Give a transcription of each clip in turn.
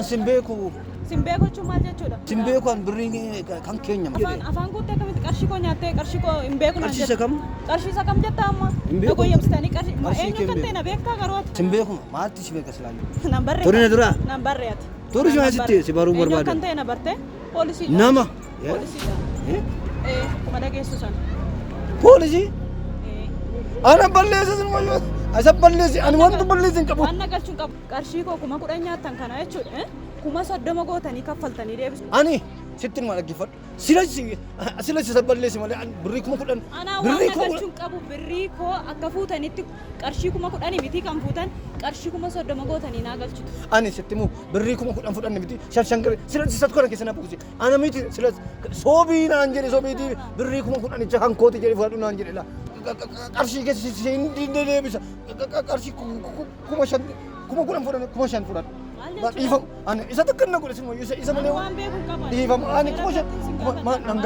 Simbeeku. Simbeeku cuma jechuudha. Simbeeku an birrii kan keenya jedhe. Afaan guuttee akkamitti qarshii koo nyaattee qarshii koo hin beeku naan jedhe. Qarshii isa kam jettaa amma? Dhuguu yabstanii qarshii eenyu kan ta'e na beektaa garoota. Simbeeku maalti si beeka silaalle? Nambarree. Torii na dura. Nambarree ati. Torii si maasitti si baruu barbaada. Eenyu kan ta'e na bartee poolisii. Nama. Poolisiidha. Madageessu sana. Poolisii? Ana balleessa sin wayyoo. Asa balleessi ani wantu balleessin qabu. Waan nagalchuun qabu. Qarshii koo 10,000 nyaattan kana jechuudha. 30,000 gootanii kaffaltanii deebisu. Ani sittin maal dhaggeeffadhu. Silasi isa balleessi malee birrii 10,000. Ana waan nagalchuun qabu birrii koo akka fuutanitti qarshii 10,000 miti kan fuutan qarshii 30,000 gootanii naa galchitu. Ani sittimu birrii 10,000 fudhanne miti shan silasi isa kana keessa na buuse. Ana miti silasi soobii naan jedhe soobiiti birrii 10,000 kan kooti jedhe fudhadhu naan jedhe la. Qarshii keessa hindi deebisa. Qarshii 5,000 fudhanne fudhadhu. Ifam ani isa takkanna godhe sin wayyoo isa malee waan beeku qaba. Ifam ani 5,000 nan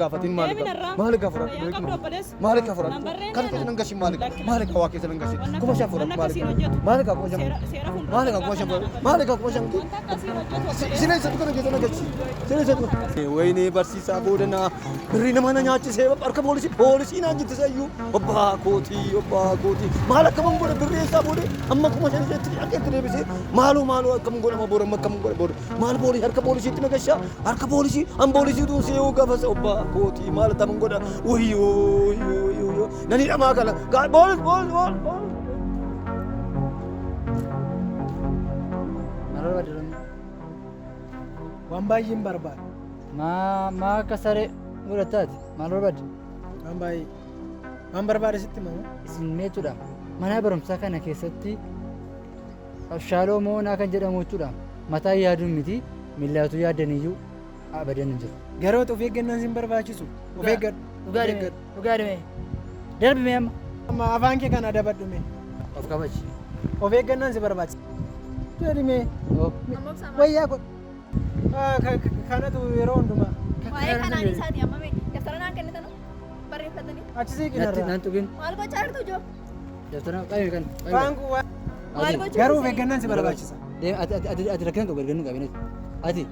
gaafatin maal gaafatin kan keessa nan gashi maal waa keessa nan gashi 5,000 fudhadhu maal 5,000 sina isa takkanna keessa nan gashi sina isa takkanna wayne barsiisaa boodana birrii nama na nyaachisee harka poolisii naan jitte sayyuu obbaa kootii maal akkaman godhe birrii isaa boode amma 5,000 akka deebisee Malu akkam godhama boorama akkam godhe boode maal poolisii harka poolisiitti nagashaa harka poolisii an poolisii tuun seeyuu gaafasa obbaa kootii maal taman godha wayyoo nani dhamaa kana bool maal barbaadde waan baay'een barbaada maa akka saree godhataati maal barbaadde waan barbaade sitti mamu isin meetuudha mana barumsaa kana keessatti Shaaloo moonaa kan jedhamu jechuudha. Mataa yaaduun miti miillaatu yaadaniyyuu abadan hin jiru. Garoota of eeggannaan sin barbaachisu. Of eeggadhu. Dhugaadhime. Darbime amma. Amma afaan kee kana dabadhume. Of kabaji. Of eeggannaan si barbaachisa. Darbime. Wayyaa godhu. Kanatu yeroo hundumaa. Waa'ee kanaan isaati amma daftaranaan kennitan barreeffatanii. Achi siiqinarraa. Naan tuqin. Maal gochaa jirtu joo? Daftaraan qabii kan. Garuu of eeggannaan si barbaachisa. Ati rakkina qabu erga nu qabineeti. Ati.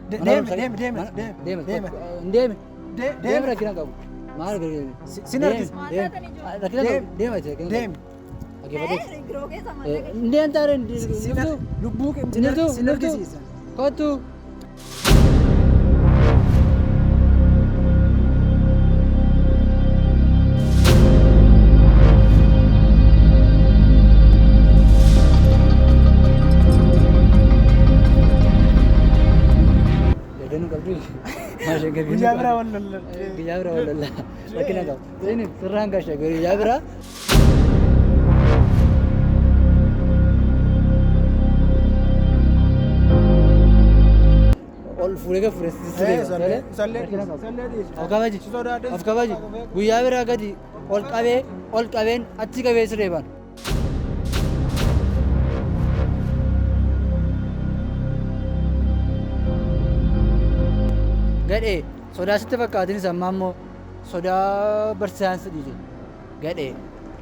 Deemi rakkina qabu. Maal gargaarani? Sin argisa. Rakkina qabu. Deemi ati rakkina qabu. Deemi. Giroo keessa maal Ndeen taaren lubbuu sin argisiisa. Kottu. Guyyaa biraa wal lolla. Rakkina qabu. Inni sirraan gashe guyyaa biraa. Ol fuudhee fuudhee of kabaji guyyaa biraa gadi ol qabeen achi qabee siree baana. Gadhee sodaa sitti fakkaatinis amma ammoo sodaa barsiisaan si dhiise. Gadhee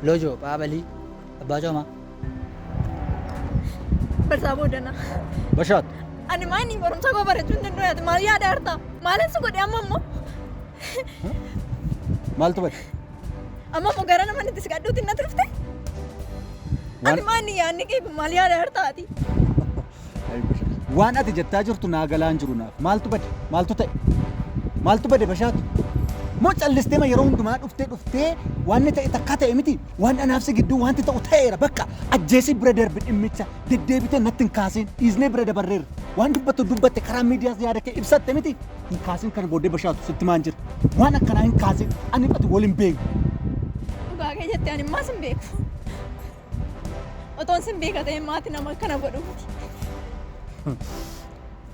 Lojoo Qaabalii Abbaa Coomaa. Barsaa boodana. Bashaat. Ani maani barumsa koo barachuun danda'u maal yaada harta? Maalin si godhe amma ammoo? Maaltu bade? Amma ammoo gara nama itti siqadhuutti na turte? Ani maani yaadni kee maal yaada hartaati? Waan ati jettaa jirtu naa galaan jiru naaf maaltu bade bashaatu moo callistee ma yeroo hundumaa dhuftee waan ta'e takka ta'e miti waan anaafsi gidduu wanti ta'u ta'eera bakka ajjeesi bira darbe dhimmicha deddeebitee natti hin kaasin dhiisnee bira dabarreera waan dubbatte karaa miidiyaas yaada kee ibsatte miti hin kaasin kana booddee bashaatu sitti maan jira waan akkanaa hin kaasin ani ati waliin beeku. Dhugaa kee jettee ani maas hin beeku. Otoon sin beeka ta'e maati nama kana godhu miti.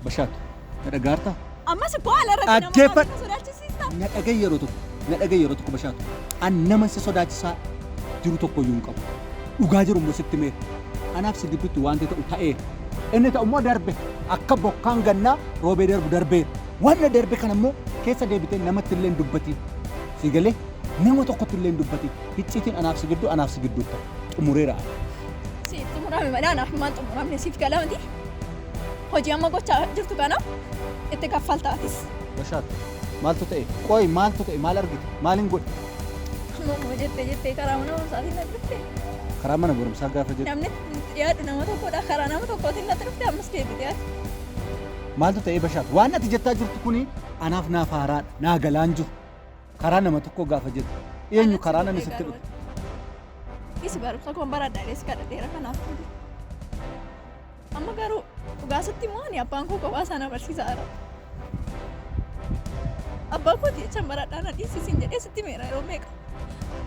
Bashaatu na dhagaartaa? Ammas baala irratti nama sodaachisiista. Na dhagaye yeroo tokko bashaatu an nama si sodaachisaa jiru tokko iyyuu hin qabu. Dhugaa jiru immoo sitti mee anaaf si gidduutti wanti ta'u ta'ee inni ta'u immoo darbe akka bokkaan gannaa roobee darbu darbeera. Wanna darbe kana immoo keessa deebitee namatti illee hin dubbatiin si galee nama tokkotti illee hin dubbatiin hicciitiin anaaf si gidduutti xumureera. Si xumurame madaan maal xumuramne siif galamti? hojii amma gochaa jirtu kana itti kaffaltaatis. Bashaatu maaltu ta'e? Qoy maaltu ta'e? Maal argite? Maaliin godhe? Ammoo jettee karaa mana barumsaatiin na dhufte. Karaa mana barumsaa gaafa jedhu Namni yaadu nama tokkodha karaa nama tokkootiin na dhufte ammas deebitee ati. maaltu ta'e Bashaatu? Waan ati jettaa jirtu kuni anaaf naaf haaraadha. Naa galaan jiru. Karaa nama tokko gaafa jedhu eenyu karaa namni sitti dhufe? Isi barumsa koon baradhaanis kadhateera kanaaf. Amma garuu dhugaasatti immoo ani abbaan koo kophaa sana barsiisaa jira. Abbaan kooti jechaan baradhaan adiisisin jedhee sitti meera yeroo meeqa.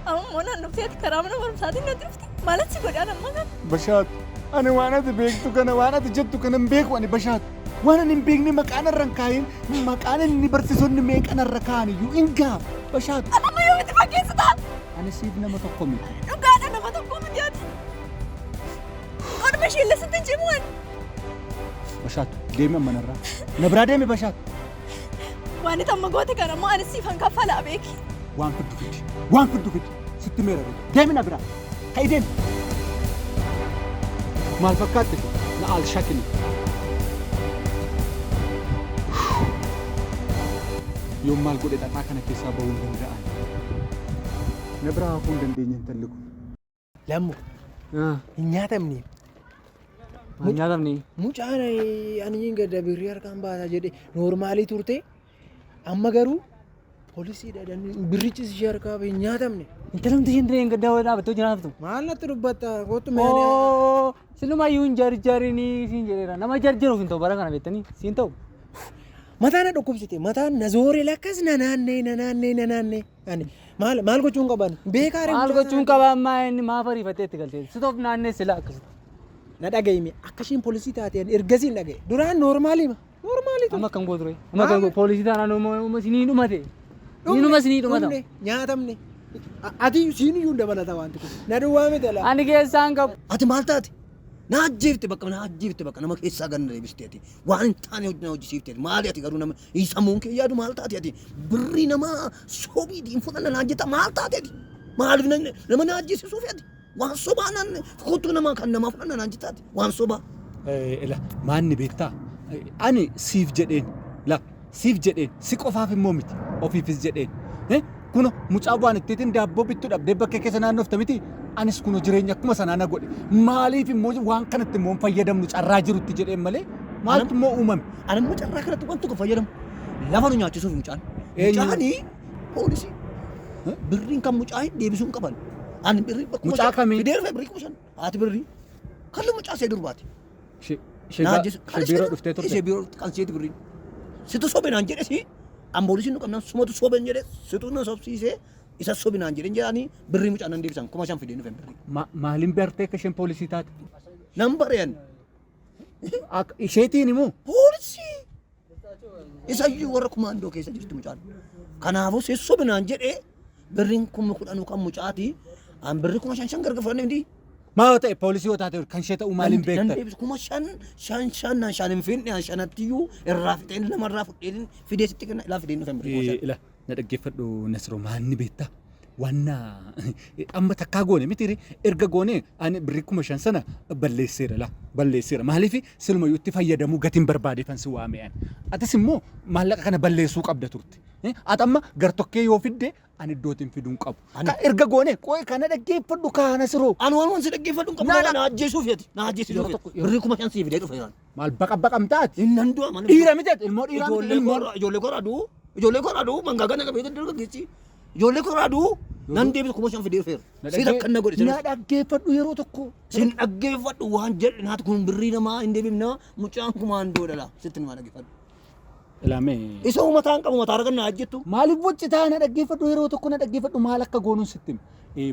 Amma immoo naan dhufteeti karaa mana barumsaatiin na dhufte. Maalatti godhaan amma kana? Bashaatu ani waan ati beektu kana waan ati jettu kana hin beeku ani Bashaatu. Waan ani hin beekne maqaan irra hin kaayin maqaan inni barsiisonni meeqan irra kaa'an iyyuu hin gaafa Bashaatu. Amma yoo itti fakkeessitaa? Ani siif nama tokko miti. Dhugaadha nama tokko miti ati. Qoduma shiilla sitti cimu ani. Bashaatu deemi ammanarraa. Na biraa deemi Bashaatu. Waan itti amma goote kana immoo ani siifan kaffalaa beeki. Waan fiddu fidi. Waan fiddu fidi. Sitti meera deemi na biraa. Ka'i deemi. Maal fakkaatte? Na al shakili. Yoom maal godhe dhaqaa kana keessaa ba'uu hin danda'an. Na biraa hafuu hin dandeenye intalli kun. Lammu hin nyaatamne. Nyaatamni. Mucaan ani gada birrii harkaan baasaa jedhe noormaalii turte amma garuu poolisiidhaan birrichis ishee harkaa hin nyaatamne. Intalamti isheen dirree gaddaa wayii dhaabattee hojii naaftu. Maal natti dubbatta kootu Oo sinumayyuu hin jarjarinii siin jedheera. Nama jarjaruuf hin ta'u bara kana beektanii siin ta'u. mataan na dhukkubsite mataan na zoore lakkas na naannee ani maal gochuun qaban beekaare Maal gochuun qaba ammaa inni maaf ariifattee itti galtee sitoof naannee sila akkasitti. na dhaga'ime akkashiin poolisii taateen ergasiin dhaga'e duraan noormaalii Amma kan gootu ree. Amma kan poolisii taanaan sinii dhumate. Niinuma sinii dhumata. nyaatamne ati siiniyyuu dabalata wanti kun na duwwaa miti ala Ani keessaan qabu. Ati maal taate? Na ajjeefte bakka nama keessaa ganna deebisteeti. Waan hin taane hojjisiifteeti. Maali ati garuu nama sammuun kee yaadu maal taate ati? Birrii nama sobiitiin fudhanna naan jetta maal taateeti? Maaliif nama na ajjeesisuufi ati? Waan sobaa naan kuttuu namaa kan namaa fudhanna naan jettaati. Waan sobaa. Ila maanni beektaa? Ani siif jedheen si qofaaf immoo miti ofiifis jedheen. Kuno mucaa waan ittiin daabboo bittu dhabdee bakkee keessa naannofta miti. Anis kuno jireenya akkuma sanaa na godhe. Maaliif immoo waan kanatti immoo fayyadamnu carraa jirutti jedheen malee maaltu immoo uumame? Ani immoo carraa kanatti wanti kan fayyadamu. Lafa nu nyaachisuuf mucaan. Mucaanii poolisii. Birriin kan mucaa hin deebisuu hin qaban. Ani birrii bakkuma Mucaa kamii? Fidee dhufe birrii kuma shan. Haati birrii. Kalli mucaa see durbaati. Biiroo dhuftee turte. Ishee biiroo kan seeti birrii. Situ sobinaan jedhe si. Amboolisiin nu qabnaan sumatu soben jedhe situ na sobsiisee isa sobinaan jedhe jedhanii birrii mucaa nan deebisan kuma shan fidee dhufe birrii. Maaliin beertee akka isheen poolisii taate? Nan bareen. Isheetiin immoo Poolisii. Isayyuu warra kumaandoo keessa jirti mucaan. Kanaafuu si sobinaan jedhe birriin kuma kudhanuu kan mucaati. An birrii kuma shan gargar fudhanne miti. maa ta'e poolisii yoo taate kan ishee ta'uu maaliin beektan? Kuma shan hin finne shanattiyyuu irraa fixeen namarraa fudheen fidee sitti kenna ilaa fideen dhufan birrii. Ila na dhaggeeffadhu Nasroo maanni beektaa? Wanna amma takkaa goone miti erga goone ani birrii kuma shan sana balleesseera maaliif silumayyuu itti fayyadamuu gatiin barbaadeefan si waameen atis immoo maallaqa kana balleessuu qabda turte ati amma gartokkee yoo fidde ani iddootiin fiduun qabu erga goone qo'ee kana dhaggeeffadhu kaa Nasroo Ani waan si dhaggeeffadhu qabu na ajjeesuuf yeeti na ajjeesuuf birrii kuma shan si fidee dhufe maal baqamtaati innan du'a mana dhiira miti ilmoo dhiiraa ijoollee koraaduu mangaagaa naga beektan dargaggeessi ijoollee koraaduu nan deebisu kuma shan fidee dhufeera si takkan na godhe na dhaggeeffadhu yeroo tokko sin dhaggeeffadhu waan jedhe naati kun birrii namaa hin deebifna mucaan kumaandoo dhala sitti nima dhaggeeffadhu ilaamee isa uumataan qabu mataa argan na ajjettu maaliif boccitaa na dhaggeeffadhu yeroo tokko na dhaggeeffadhu maal akka goonuun sitti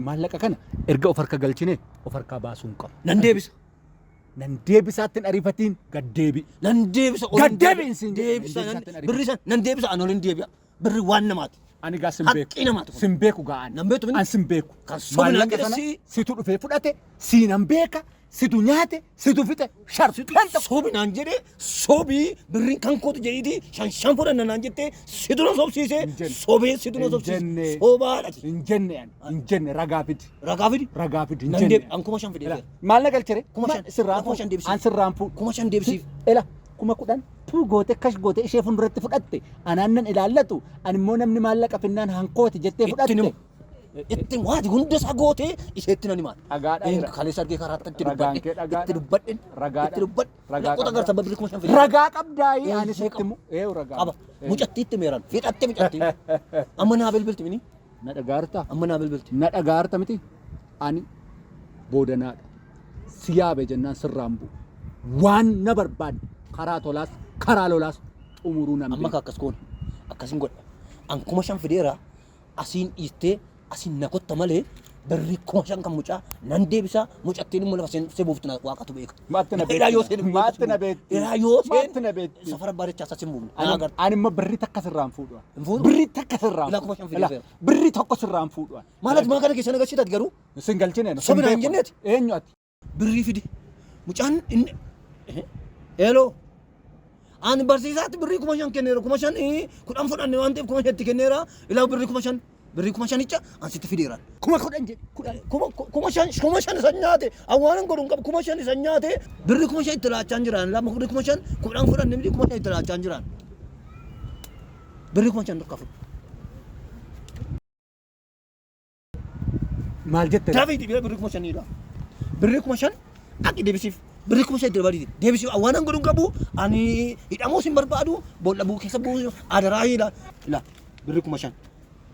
maallaqa kana erga of harka galchine of harkaa baasuun qabu nan deebisa nan deebisaattiin ariifatiin gaddeebi nan deebisa gaddeebiin siin deebisa birrii san nan deebisa an olin deebi'a birrii waan namaati ani gaa haqqii namaati sin beeku gaa nan beektu an sin beeku kan sobinaan maallaqa jedhe sana si situ dhufee fudhate siinan beeka situ nyaate situ fixe sharpenta sobinaan jedhe sobii birriin kan kootu jedhiiti shan fudhanna naan jettee situ na sobsiise sobee situ na sobsiise sobaadhati hin jenne ragaa fidi hin nan jenne deebi an kuma shan fidee maal na galchire kuma shan sirraan kuma shan deebisiif an sirraan fu kuma shan deebisiif ela kuma kudhan tuu goote kash goote ishee fuulduratti fudhatte anaanan ilaallatu ani immoo namni maallaqa finnaan hankooti jettee fudhatte. Ittiin waati hunda isaa gootee isheetti nan himaan. Dhagaadha. Kalee sargee karaatti itti Ragaan kee dubbadhe. dhagaadha. Itti dubbadhe. Ragaadha. Itti dubbadhe. Ragaadha. Laqqoota garta babbii kuma shan fide. Ragaa qabdaayii Ee, ani ishee sitti mu ragaa. Qaba. Mucattiitti meeran. Fiixatte mucatti. Amma naa bilbilti mini. Na dhagaarta. Amma naa bilbilti. Na dhagaarta miti ani boodanaadha. Siyaabe jennaan sirraan bu'u. Waan na barbaadde karaa tolaas karaa lolaas xumuruu nan Amma akkas goona. Akkasin godha. An kuma shan fideera. Asiin dhiistee asiin na kotta malee birrii kuma shan kan mucaa nan deebisaa mucattiin immoo lafa see buuftu na waaqatu beeka. Maatti na Eraa yoo seen Maatti na beetti. Eraa yoo Maatti seen na beetti. safara bareechaa isaa sin buufne. Ani immoo birrii takka sirraan fuudhu. Hin fuudhu? Birrii takka sirraan Ilaa kuma shan fuudhu. fideera. Birrii tokko sirraan fuudhu. Maalati maa kana keessa nagarsiisati garuu Sin galchine. Sobina hin jenneeti? Eenyu ati? birrii fidi. Mucaan inni eeloo. Ani barsiisaatti birrii kuma shan kenneera kuma shan kudhan fudhanne waan ta'eef kuma shanitti kenneera ilaa birrii kuma shan birrii kuma shanicha ansitti fideera. Kuma kudhan jedhe. Kudhan. Kuma shan isan nyaate awwaanan godhuun qabu kuma shan isan nyaate birrii kuma shan itti laachaan jiraan lama birrii kuma shan kudhan fudhanne birrii kuma shan itti laachaan jiraan. Birrii kuma shan tokko fudhu. Maal jette? Dafiiti birrii kuma shaniidha. Birrii kuma shan haqi deebisiif. Birrii kuma shan itti dabaliti. Deebisiif awwaanan godhuun qabu ani hidhamuus hin barbaadu boolla buu keessa buusu adaraa hidha. Ila birrii kuma shan.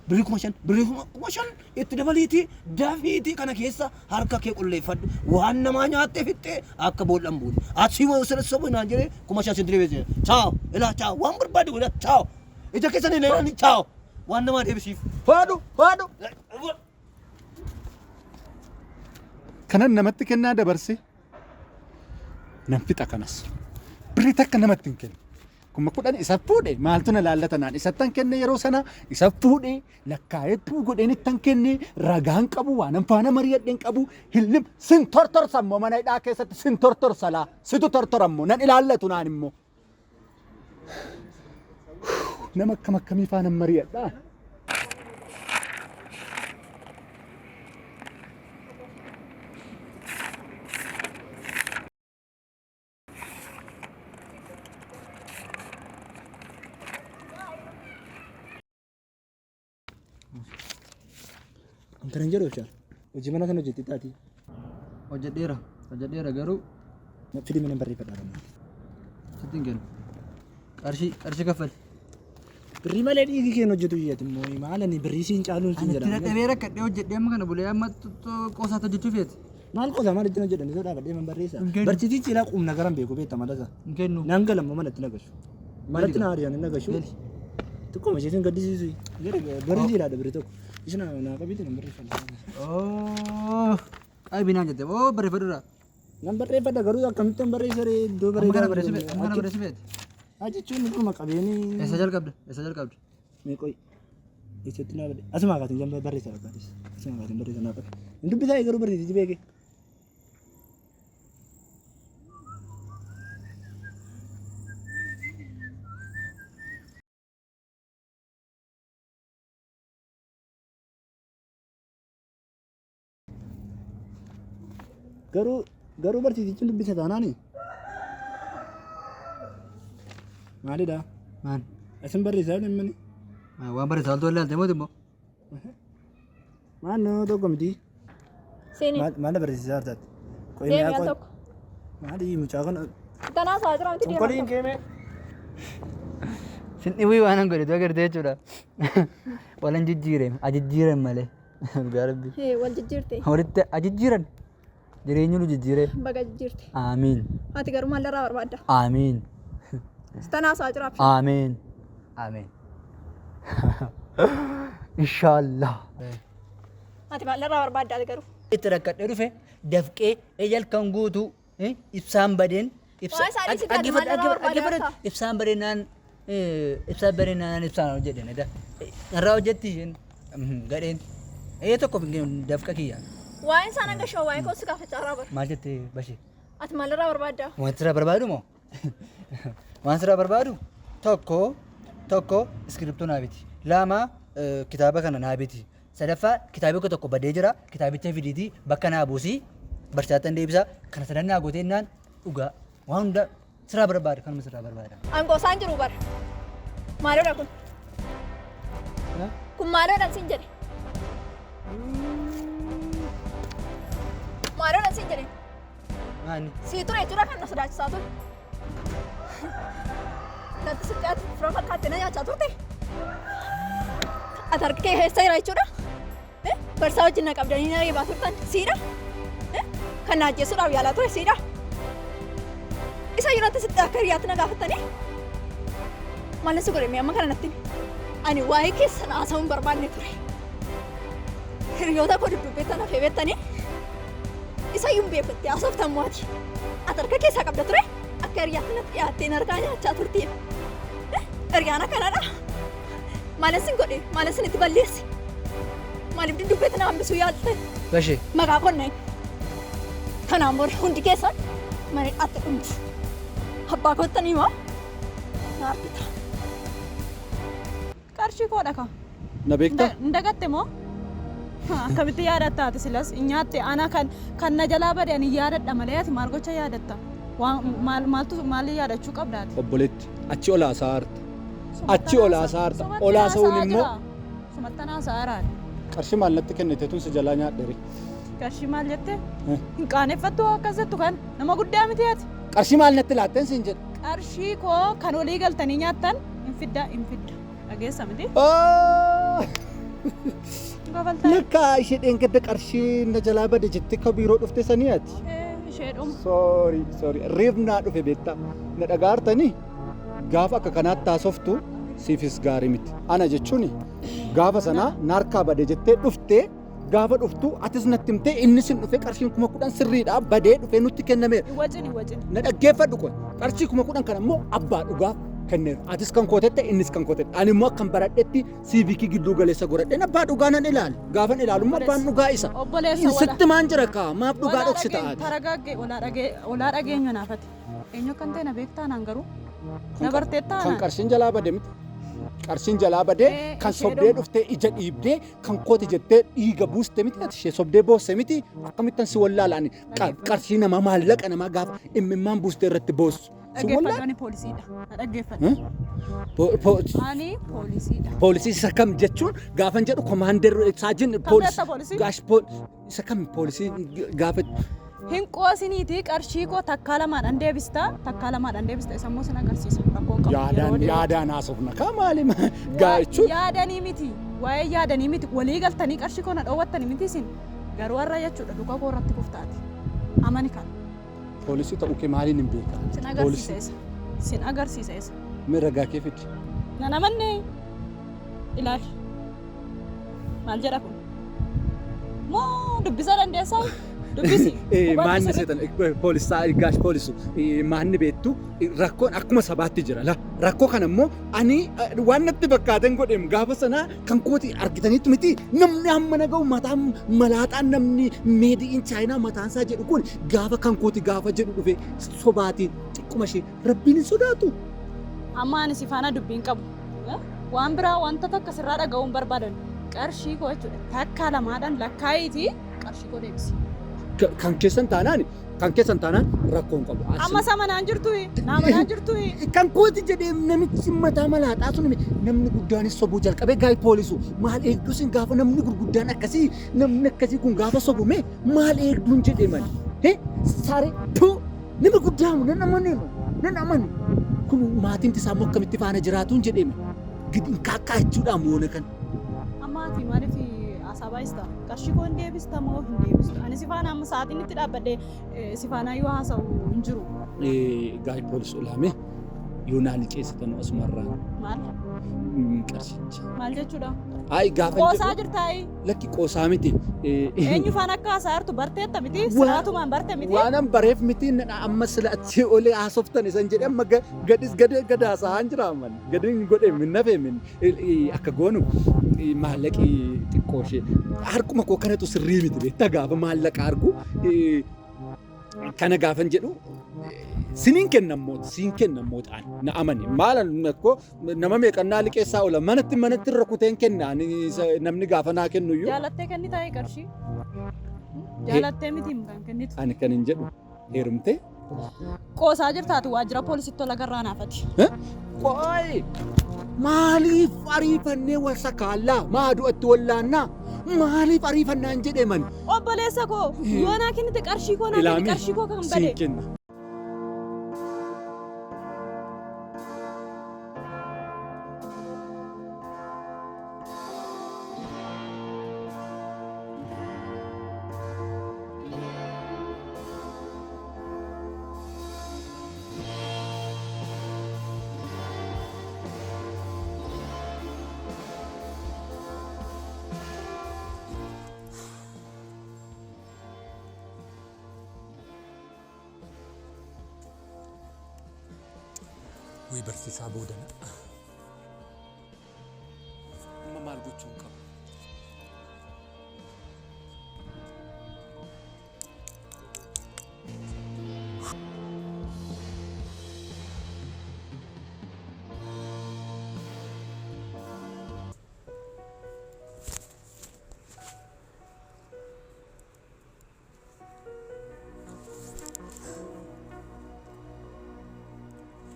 Birrii kuma shan. Birrii kuma shan itti dabaliiti dafiiti kana keessa harka kee qulleeffadhu. Waan namaa nyaattee fixxee akka boollan buune. Asii moo sirriitti sobu naan jedhee kuma shan sitti deebisee. Chaaw. Ila chaaw. Waan barbaadu godha chaaw. Ija keessa ni leelani chaaw. Waan namaa deebisiif. Faadhu. Faadhu. Kanan namatti kennaa dabarse nan fixa kanas. Birrii takka namatti hin kennu. Kuma kudhan isa fuudhe maaltu na laallata naan isattan kenne yeroo sana isa fuudhe lakkaa'eetuu godheen ittan kenne ragaan qabu waan faana mari'adheen qabu hillim sin tortorsa immoo mana hidhaa keessatti sin tortorsa laa situ tortora immoo nan ilaallatu naan immoo. Nama akkam akkamii faana mari'adhaa. Kan jedhu jechuudha. Hojii mana kana hojjetti taati. Hojjedheera garuu Fidii mana barreeffadhaa. sitti hin kennu. Qarshii kaffali. Birrii malee dhiigi keen hojjetu iyyati immoo maalani birrii siin caaluun siin Ani itti jedhama. dadhabee rakkadhee hojjedhee amma kana bulee amma qoosaatti hojjechuu feeti. Maal qosa maal ittiin hojjetan isa dhaabadhee man barreessa. Hin kennu. Barsiisichi ilaa qubna garan beeku beekta malasa. Hin kennu. Naan galamma manatti nagashu. Manatti na ariyan nagashu. Gali. Xiqqoo masheetiin gaddisiisu. Barreessi ilaadha birrii tokko. Isina naa qabiitti nan barreeffadha. Qaybinaan jette barreeffadhuudha. Nan barreeffadha garuu akkamittiin barreessaree iddoo Amma kana bareedaa. barreessi feeti. Jechuun dhuma qabeenii. Eessa jalqabda? Eessa jalqabda? Meeqoy. Eessatti naa badhe. Asuma kaatiin jamba barreessa rakkaatis. Asuma kaatiin barreessa naa badhe. Hin dubbisaa garuu barreessichi beeke. Garuu barsiisichi dubbisa taanaani. Maalidha? Maan? Asin barreessaa deemani. Waan barreessaa oltu ilaalte mooti immoo. Maannoo tokko miti. Sini. Maal barreessisaa hartaatti? Deemee tokko. Maali mucaa kana? Danaa saa jira miti Qoliin deemaa keemee. Sin dhiwii waan hin godhetu agartee jechuudha. Walan ajijjiiran malee. Dhugaa rabbi. wal jijjiirte. Walitti ajijjiiran. Jireenyi nu jijjiiree. Baga jijjiirte. Amiin. Ati garuu maalirraa barbaadda? Amiin. Danaa saa jira. Amiin. Amiin. Inshaallah. Ati maalirraa barbaadda ati garuu? Itti rakkadhee dhufe dafqee ejal kan guutuu ibsaan badeen Waa isaanii si taate maalirraa barbaadda? ibsaan badeenaan ibsaan hojjedhe. Irraa hojjetti isheen gadheen. Tokko dafqa kiyya. Waa'een isaan hanga shoo waa'ee koosi gaafachaa irraa bara. Maal jettee bashee? Ati maalirraa barbaadda? Wanti irraa barbaadu moo? Wanti irraa barbaadu tokko iskiriptoo naa biti. Lama kitaaba kana naa biti. Sadaffaa kitaabii tokko badee jira. Kitaabicha fidiitii bakka naa buusii barsiisaatti deebisa. Kana sadan naa gootee naan dhugaa waan hunda Sirraa barbaada kanuma sirraa barbaada. Aangoo isaan jiru bara. Maaloodha kun? Kun maaloodhaan siin jedhe? Maaloodhaan siin jedhe? Maani? Sii ture jechuudha kan na sodaachisaa ture. Natti sitti fira fakkaattee na nyaachaa turte. Ati harka kee keessa jira jechuudha. Barsaa wajjin na qabdanii na reebaa turtan siidha. Kan na ajjeesuudhaaf yaalaa ture siidha. Isa yerootti sitti akka hiriyaatti na gaafattanii. Maalli si godhe amma kana natti ani waa'ee keessan haasa'uu hin barbaanne ture. Hiriyoota koo dudduubbeettan hafee beektanii. Isa iyyuu hin beekutti haasoftan mooti. Ati harka keessaa qabda ture akka hiriyaatti natti dhiyaattee harkaa nyaachaa turtiif. Hiriyaan akkanadha. Maalli si godhe maalli si itti balleesse. Maaliif dudduubbeettan hambisuu yaaltan? Bashee. Maqaa qonnaan. Kanaan booda hundi keessan mana hidhaatti dhumtu. Abbaa koottanii moo? Naafita. Qarshii koodha ka. Na beektaa? Ndagatte moo? Akkamitti yaadatta ati silas nyaatte ana kan na jalaa bade ani yaadadha malee ati maal gocha yaadatta? Maal yaadachuu qabda ati? Obboleetti achi olaa saarta. Achi olaa saarta. Olaa sa'uun immoo. Sumattanaa saaraan. Qarshii maal natti kennite tun si jalaa nyaadhere. Qarshii maal jette? Hin qaaneffattu akkas jettu kan nama guddaa miti ati. Qarshii maal natti laatteen siin jedhe. Qarshii koo kan olii galtanii nyaattan hin fidda. Dhageessa miti? Gafaltaa. Lakka ishee dheengadda qarshii na jalaa bade jettee ka biiroo dhufte sanii ati. Ishee dhuma. Sorry. Reefnaa dhufe beektaa. Na dhagaartanii gaafa akka kanaatti haasoftu siifis gaarii miti. Ana jechuun gaafa sanaa naarkaa bade jettee dhuftee gaafa dhuftu atis natti himtee inni sin dhufe qarshiin 10,000 sirriidhaa badee dhufee nutti kennameera. Wajjin. Na dhaggeeffadhu kun qarshii 10,000 kana immoo abbaa dhugaa kenneera. Atis kan kootette innis kan kootette. Ani immoo akkan baradhetti siivikii gidduu galeessa godhadheen abbaa dhugaa nan ilaali. Gaafan ilaalu immoo abbaan dhugaa isa. Obboleessa Sitti maan jira kaa maaf dhugaa dhoksi ta'aati. Taragaagge olaa dhageenyu naafate. Eenyu kan ta'e na beektaa naan garuu. Na barteettaa Kan qarshiin jalaa bade miti. Qarshiin jalaa badee kan sobdee dhuftee ija dhiibdee kan kooti jettee dhiiga buuste miti ati ishee sobdee boosse miti akkamittan si wallaalaan qarshii namaa maallaqa namaa gaafa imimmaan buustee irratti boossu. Dhaggeeffadhu poolisiidha. Dhaggeeffadhu. Ani poolisiidha. Poolisii isa kam jechuun gaafan jedhu komaander saajin isa kam poolisii gaafa hin qoosiniiti qarshii koo takkaa lamaadhaan deebista isa immoo sin agarsiisa rakkoon qabu. Yaadaan haasofna kaa maali jechuun. Yaadanii miti waa'ee yaadanii miti walii galtanii qarshii koo na dhoowwattanii miti isin garuu warra jechuudha dhuga koo irratti kuftaati amani kan. Poolisii ta'uu kee maaliin hin beekaa? Sin agarsiisa isa. Mee ragaa kee fidi. Na namanne ilaali maal jedha kun moo dubbisaa dandeessaa? Maanni seetan poolisu maanni beektu rakkoon akkuma sabaatti jira la rakkoo kana immoo ani waan natti bakkaateen godheem gaafa sanaa kan kooti argitaniitu miti namni hamma naga'u mataan malaaxaan namni meediin chaayinaa mataansaa jedhu kun gaafa kan kooti gaafa jedhu dhufe sobaatiin xiqquma ishee rabbiin hin sodaatu. Amma ani si faana dubbiin qabu waan biraa wanta takka sirraa dhaga'uun barbaadan qarshii koo jechuudha takka lamaadhaan lakkaayitii qarshii koo deebisi. Kan keessan taanaan rakkoon qabu. Amma samanaan jirtu naamanaan jirtu. Kan kooti jedhee namichi mataa malaaxaa sun namni guddaanis sobuu jalqabee gaa'ii poolisu maal eegduusin gaafa namni gurguddaan akkasii namni akkasii kun gaafa sobume maal eegduun jedhee mali. Saare nama guddaamu nan amanu kun maatiin isaa immoo akkamitti faana jiraatuun jedhee mali. Kaakkaa jechuudhaan boona kan. Ammaati maaliif asabaayista qarshii koo hin deebista moo hin deebistu ani si faana amma sa'aatiin itti dhaabbadhee si faana yoo haasa'u hin jiru. Gaa'ii poolis olaame yoo naa liqeessitan asumarraa. Maal? Qarshicha. Maal jechuudha? Ay gaafa qoosaa jirtaayi. Lakki qoosaa miti. Eenyu faana akka haasaa jirtu barteetta miti siraatumaan barte miti. Waanan bareef miti amma sila achi olee haasoftan isan jedhee amma gad haasa'aan jira amman gadiin godhee min nafee min akka goonu maallaqi xiqqoo ishee harkuma koo kanatu sirrii miti beektaa gaafa maallaqa argu kana gaafan jedhu siniin kennammoota na amani maalan akkoo nama meeqannaa liqeessaa oola manatti rukuteen kenna namni gaafa naa kennu iyyuu. Jaalattee kennitaa qarshii? Jaalattee miti kan kennitu? Ani kan hin jedhu heerumtee Qoosaa jirtaatu waajjira poolisitti tola garraa naafati. Qoy! Maaliif ariifannee wal sakaallaa? Maadu'atti wallaannaa? Maaliif ariifannaan jedhe man? Obboleessa koo yoo naa kennite qarshii koo naa kenni qarshii koo kan bade. kenna. Wii barsiisaa boodana. Amma maal gochuun qaba?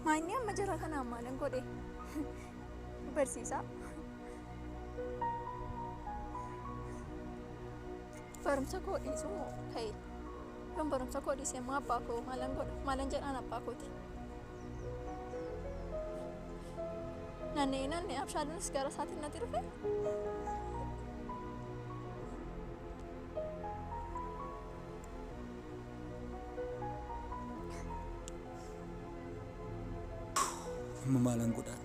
Mainnya amma jara kana maalan godhe barsiisa. Barumsa koo dhiisuu moo ka'e? Yoon barumsa koo dhiisee immoo abbaa koo maalan godha? Maalan jedhaan abbaa kooti? Naannee abshaaluunis gara isaatiin natti dhufe? Amma maalan godhaa?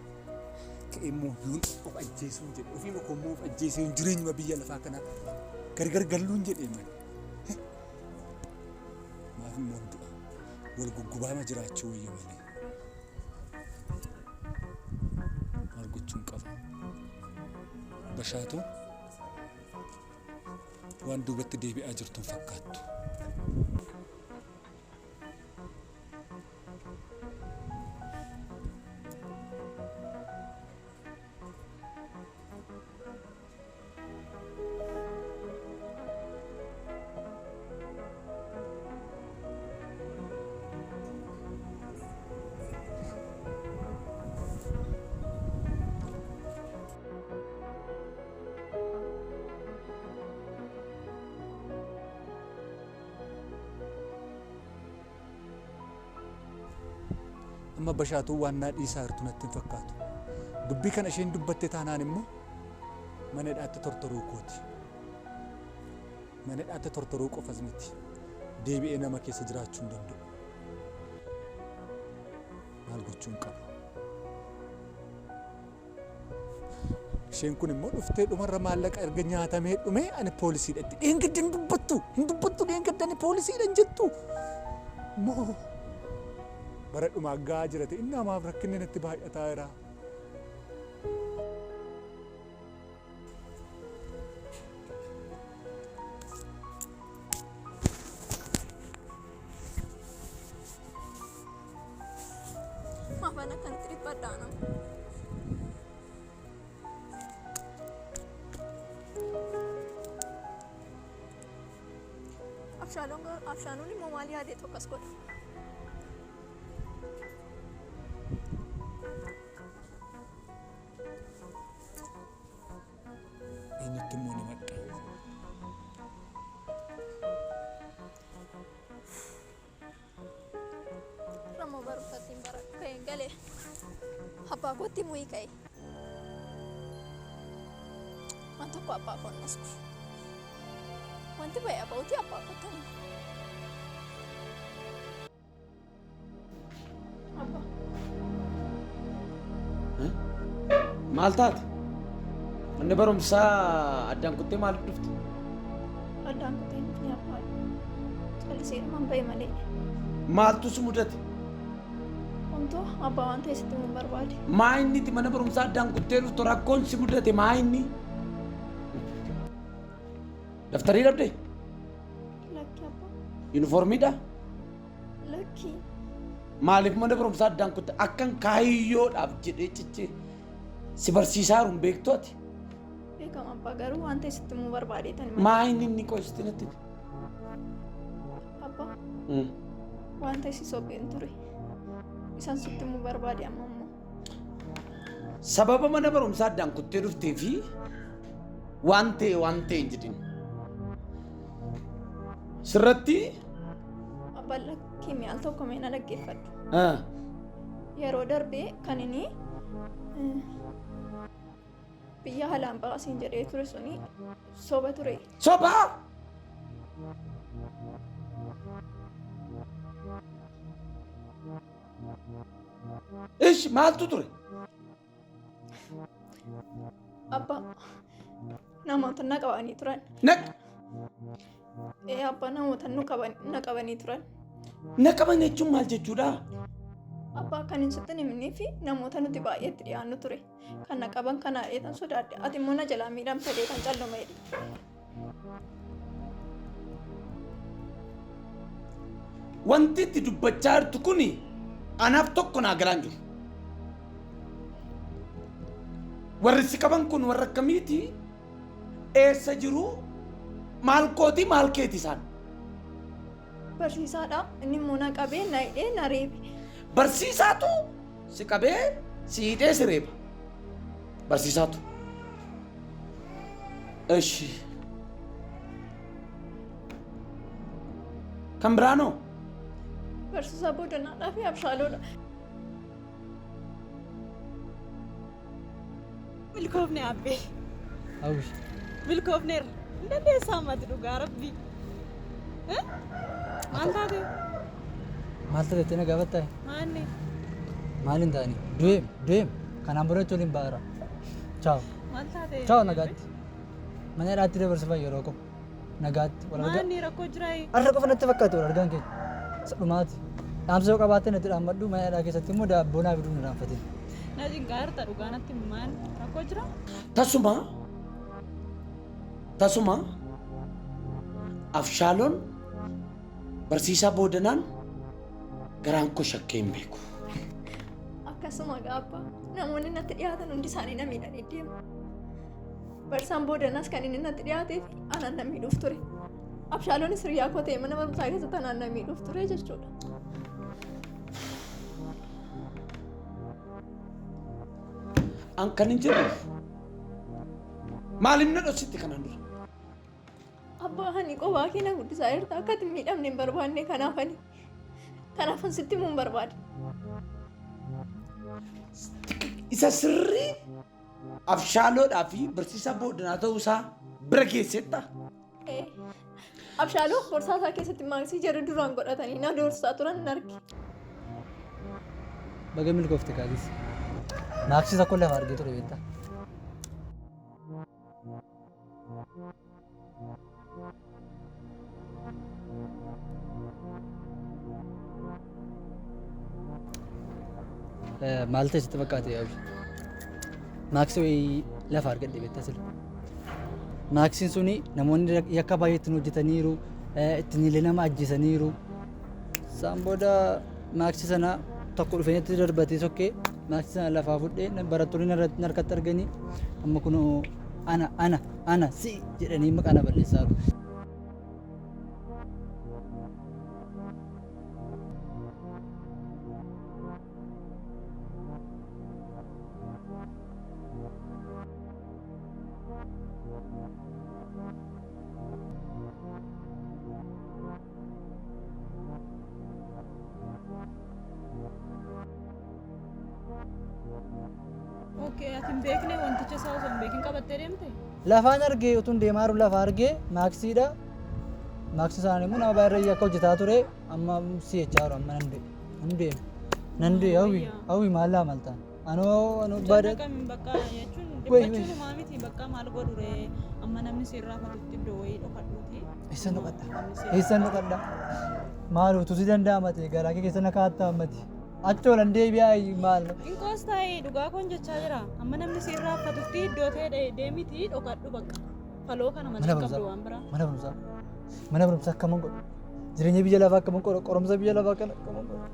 Ka'eemmoo yoon of ajjeesuun jedhe ofii makoommoo of ajjeesuun jireenyuma biyya lafaa kanaa gargar galluun jedhee man. Maaf immoo du'a wal guggubaama jiraachuu wayya malee. Maal gochuun qaba? Bashaatoo waan duubatti deebi'aa jirtuun fakkaattu. Amma bashaatuu waannaa dhiisaa jirtu natti hin fakkaatu. Dubbii kana isheen dubbatte taanaan immoo mana hidhaatti tortoruu kooti. Mana hidhaatti tortoruu qofas miti. Deebi'ee nama keessa jiraachuu hin danda'u. Maal gochuun qaba? Isheen kun immoo dhuftee dhumarra maallaqa erga nyaatamee dhumee ani poolisiidhatti. Dheengadda hin dubbattu dheengadda ani poolisiidhan jettu. Moo bara dhumaa gaa jirate inni namaaf rakkinni natti baay'ataa jira. Maafan akkanatti dhibbadhaana. Abshaanuun immoo maal yaadee tokkas godha? Eenyutti immoo ni madda. Ramoo barumsatti hin baradhu ka'een galee abbaa kootti mu'ii ka'e. Waan tokko abbaa koo hin nasku. Wanti ba'e abbootii abbaa kootti himu. Abbaa. Maal taate? Manni barumsaa addaan kuttee maaliif dhufte? Addaan kuttee nuti abbaa. Callisee dhumaan ba'e malee. Maaltu si mudate? Wanto abbaa waan ta'e sitti mun barbaade. Maa inniti mana barumsaa addaan kuttee dhuftu rakkoon si mudate maa inni? Daftarii dhabde? Lakki abbaa. Yuunifoormiidha? Lakki. Maaliif mana barumsaa addaan kutte akkan kaayyoodhaaf jedhee cichee si barsiisaa jiru hin beektu ati? Beekama abbaa garuu waan ta'e sitti mun barbaade tani. Maa inni qoositti natti? Abbaa. wanta isi sobbeen ture. Isaan sitti immoo barbaade amma immoo. Sababa mana barumsaa addaan kuttee dhuftee fi waan ta'e hin jedhin. Sirratti Abbaan lakkii mi'aal tokko mee na dhaggeeffadhu. Yeroo darbee kan inni biyya halaan baasiin jedhee ture suni soba ture. Soba! Ish maaltu ture? Abbaa namoota na qabanii turan. Abbaa namoota na qabanii turan. Na qaban jechuun maal jechuudha? Abbaa kan hin sitti himnee fi namoota nuti baay'eetti dhiyaannu ture. Kan na qaban kanaa dheetan sodaadhe. Ati immoo na jalaa miidhamsadee kan callumeedha. Wanti itti dubbachaa jirtu kuni anaaf tokko naa galaan jiru. Warri si qaban kun warra akkamiiti? Eessa jiru? Maal kooti maal keeti isaan? Barsiisaadha. Inni immoo na qabee na hidhee na reebe. Barsiisaatu si qabee si hidhee si reeba. Barsiisaatu. Eshi. Kan biraanoo? Barsiisaa Boodanaadhaa fi Abshaaloodha. Milkoofne abbee. Awush. Milkoofneerra. Dandeessaa mati dhugaa rabbii. Maal taate? Maal ta'e na gaafatta? Maanni? Maaliin ta'ani? Du'eem. Kanaan booda waliin baara. Ciao. Maal taate? Ciao nagaatti. Mana dhaatti dabarsuuf yeroo qabu. Nagaatti. Maanni rakkoo jiraayi? Har'a qofa natti fakkaatu argaan keenya. Sadhumaati. Dhaamsa yoo qabaatte natti dhaammadhu mana dhaa keessatti immoo daabboo naa fiduu na dhaanfatin. Na jingaarta dhugaa natti maan rakkoo jira? Tasuma Abshaaloon barsiisaa Boodanaan garaan koo shakkee hin beeku. Akkasuma gaabba namoonni natti dhiyaatan hundi isaanii na miidhanii deemu. Barsiisaan Boodanaas kan inni natti dhiyaateef anaan na miidhuuf ture. Abshaaloonis hiriyaa koo ta'e mana barumsaa keessatti anaan na miidhuuf ture jechuudha. An kan hin jedhu maaliif na dhoksitti kanaan dura? Abbaa ani qophaa kee na guddisaa jirta akka ati miidhamne hin barbaanne kanaafan sitti immoo hin barbaade. Isa sirrii Abshaaloodhaa fi barsiisaa Boodanaa ta'uusaa bira geessetta. Abshaaloo borsaa isaa keessatti maaksii jarri duraan godhatanii na doorsisaa turan hin arge. Baga milkoofte kaasis. Maaksii tokko lafa argee ture beektaa? Maal ta'e sitti fakkaate yaa'u? Maaksii wayii lafa argadhe beektaa sila. Maaksiin suni namoonni yakka baay'ee ittiin hojjetaniiru, ittiin illee nama ajjeesaniiru. Isaan booda maaksii sana tokko dhufeenyatti darbatee sokkee maaksii sana lafaa fudhee barattoonni harkatti arganii amma kun ana si jedhanii maqaa na balleessaa jiru. Ookee ati hin beekne wanticha isaa osoo hin beekin qabattee deemte? Lafaan argee utuun deemaa jiru lafa argee maaksiidha. Maaksii isaanii immoo nama baay'ee akka hojjetaa ture amma si jechaa jiru amma nan du'e hawwi maal laa maal ta'an. Anoo baada. Jannaqamiin bakka jechuun dhiphachuun maa miti bakka maal godhure amma namni sirraa fatutti iddoo wayii dhokadhuuti. Eessan dhokadha? Maal utuu si danda'amate garaa kee keessa na kaa'atta ammati. Achoolan deebi'aa maal? Inkoos taa'ee dhugaa kun jechaa jira. Amma namni sirraa fatutti iddoo ta'e deemiti dhokadhu bakka. Faloo kana malee qabdu waan biraa. Mana barumsaa akkaman godhu. Jireenya biyya lafaa akkaman godhu. Qoromsa biyya lafaa kana akkaman godhu.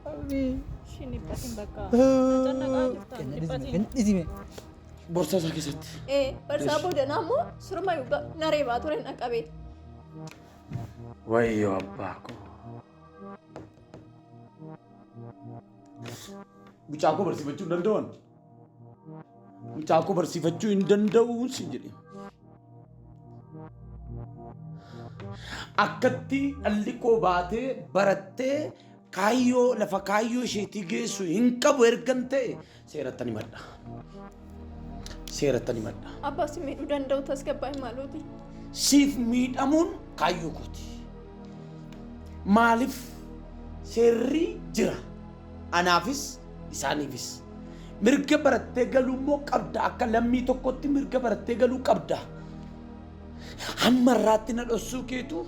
Hawwi. Shin dhiphatiin bakka. Jannaqaa jirtan dhiphatiin. Dhizime. Borsaa isaa keessatti. Barsiisaa Boodanaa immoo surma na reebaa ture na qabee. Wayyoo abbaa koo. Mucaa koo barsiifachuu hin danda'an. Mucaa koo barsiifachuu hin danda'u si jedhe. Akkatti dhalli koo baatee barattee kaayyoo lafa kaayyoo isheetii geessu hin qabu ergan ta'e seeratti himadha. Seeratti himadha. Abbaa si miidhuu danda'u tasgabbaa maalooti? Siif miidhamuun kaayyoo kooti. Maaliif seerri jira? Anaafis isaaniifis. Mirga barattee galuu immoo qabda. Akka lammii tokkotti mirga barattee galuu qabda. Hamma irraatti na dhossuu keetu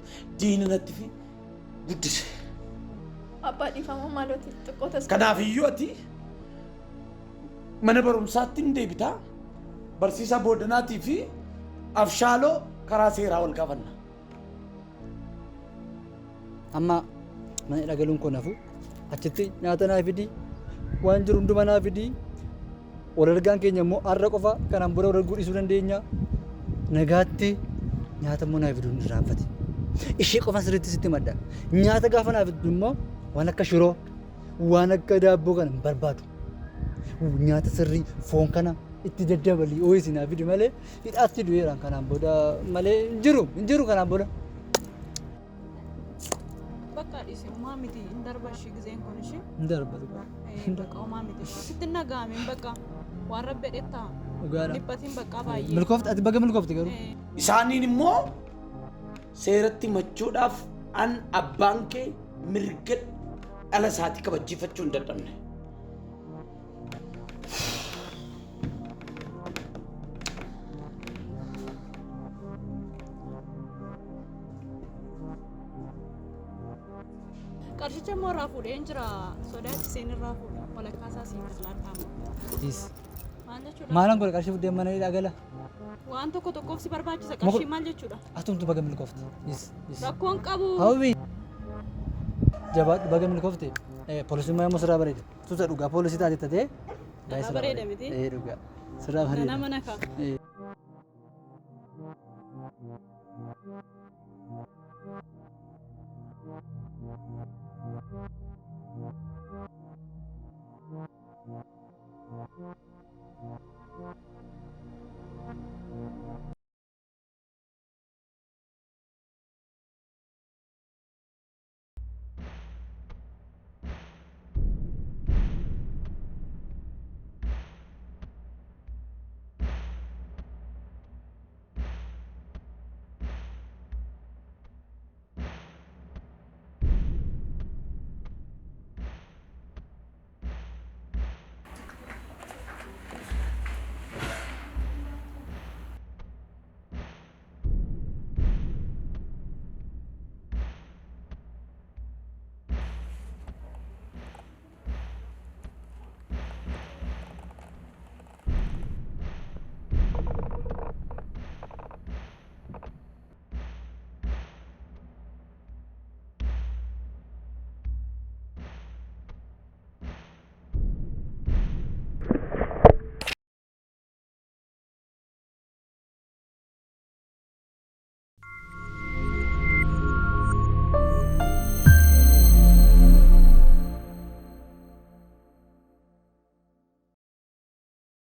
diina natti fi guddise. Abbaa dhiifama maalooti xiqqoo tasgabbaa. Kanaaf iyyuu ati mana barumsaatti hin deebitaa. Barsiisaa Boodanaatii fi Afshaaloo karaa seeraa wal gaafanna. Amma mana dhagaluun koo nafu achitti nyaata naa fidi waan jiru hunduma naa fidi wal argaan keenya immoo har'a qofa kanaan booda wal arguu dhiisuu dandeenya nagaatti nyaata immoo naa fiduu hin raanfate ishee qofa sirriitti sitti madda nyaata gaafa naa fidu immoo waan akka shiroo waan akka daabboo kana hin barbaadu nyaata sirrii foon kana itti daddabalii ooyisi naa fidi malee hidhaatti du'eeraan kanaan booda malee hin jiru kanaan booda. Bakka dhiise uumaa miti hin darba ishee gizeen kun ishee. Hin darba. Bakka uumaa miti sitti nagaameen bakka waan rabbe dheettaa. Dhugaadha. Dhibbatiin bakka baay'ee. Milkoofti ati baga milkoofti garuu. Isaaniin immoo seeratti machuudhaaf an abbaan kee mirga dhala isaatii kabachiifachuu hin dadhabne. Qarshicha immoo irraa fuudhee hin jira sodaachiseen irraa fuudhe walakkaasaa siifis laadhaamu. Maal jechuudha? Maalaan godhe qarshii fuudhee mana hidhaa gala. Waan tokko tokkoof si barbaachisa qarshii maal jechuudha? Atumtu baga milkoofti. Rakkoon qabu. Hawwi. Jabaadhu baga milkoofti. Poolisummaa immoo sirraa bareeda. Tuuta dhugaa poolisii taate tatee. Sirraa bareeda miti? Dhugaa. Sirraa bareeda. Nama naka. Thank you.